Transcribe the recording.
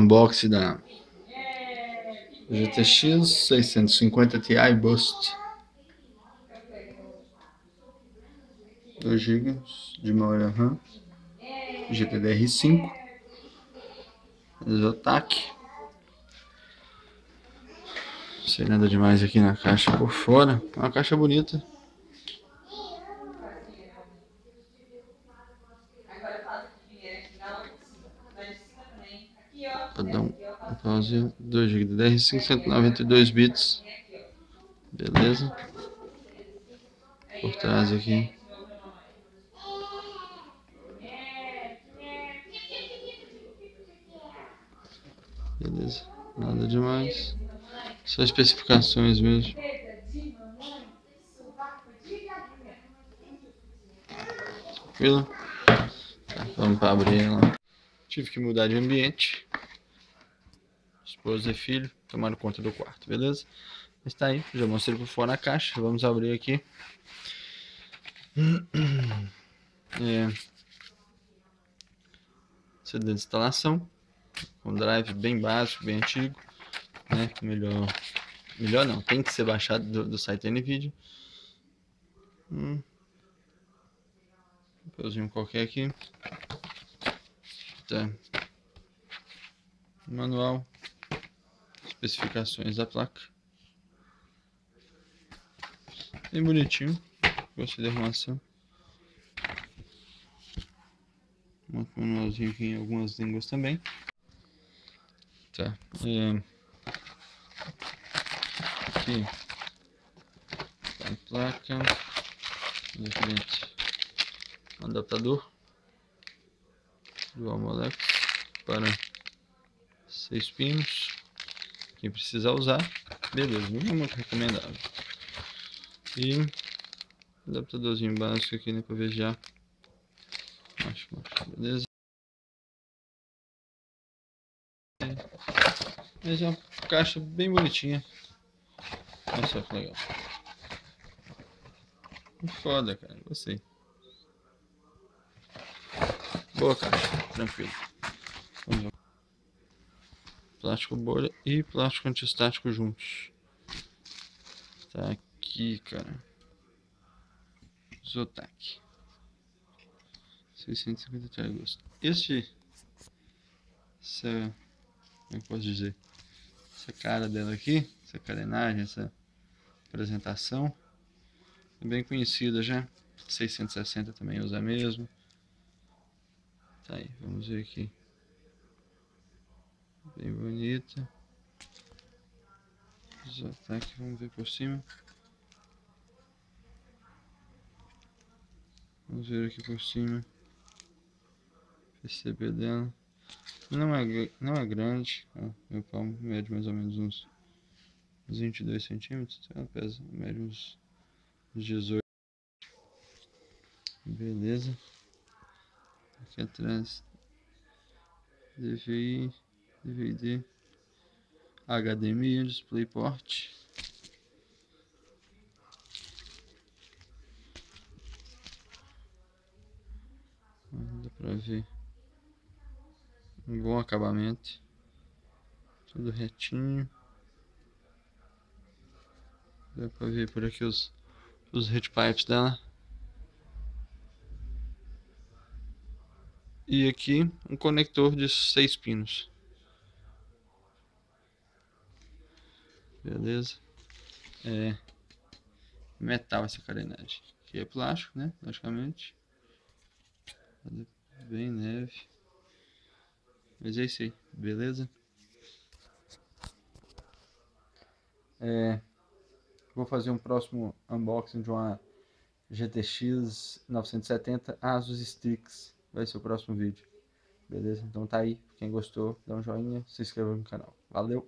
unboxing da GTX 650 Ti Boost, 2 GB de memória RAM, GDDR5, Zotac. Sem nada demais aqui na caixa por fora, uma caixa bonita. Perdão, pause. 2 GB de DDR5, 192 bits. Beleza. Por trás aqui. Beleza, nada demais. Só especificações mesmo. Tranquilo? Tá, vamos para abrir ela. Tive que mudar de ambiente. Esposa e filho tomaram conta do quarto, beleza? Está aí, já mostrei por fora a caixa. Vamos abrir aqui. CD de instalação, um drive bem básico, bem antigo, né? Melhor não, tem que ser baixado do site NVIDIA. Papelzinho qualquer aqui. Tá. Manual, especificações da placa. Bem bonitinho, gostei da arrumação. Um manualzinho aqui em algumas línguas também. Tá. Aqui tá a placa. Um adaptador dual molex para 6 pinos. Quem precisar usar, beleza, não é muito recomendável. E adaptadorzinho básico aqui, né, para VGA. Beleza. Mas é uma caixa bem bonitinha. Olha só que legal. Foda, cara, gostei. Boa caixa, tranquilo. Vamos ver. Plástico bolha e plástico antiestático juntos. Tá aqui, cara. Zotac 650 agosto. Como é que posso dizer? Essa cara dela aqui, essa carenagem, essa apresentação é bem conhecida já. 660 também usa mesmo. Tá aí, vamos ver aqui. Bem bonita. Zotac, vamos ver por cima. Vamos ver aqui por cima. PCB dela. Não é grande. Ó, meu palmo mede mais ou menos uns 22 centímetros. Ela pesa, mede uns 18. Beleza. Aqui atrás. DVI, DVD, HDMI, DisplayPort. Dá pra ver um bom acabamento, tudo retinho. Dá pra ver por aqui os heat pipes dela. E aqui um conector de 6 pinos. Beleza. É metal essa carenagem. Aqui é plástico, né? Logicamente. Bem leve. Mas é isso aí, beleza? Vou fazer um próximo unboxing de uma GTX 970 Asus Strix. Vai ser o próximo vídeo. Beleza? Então tá aí. Quem gostou, dá um joinha, se inscreva no canal. Valeu!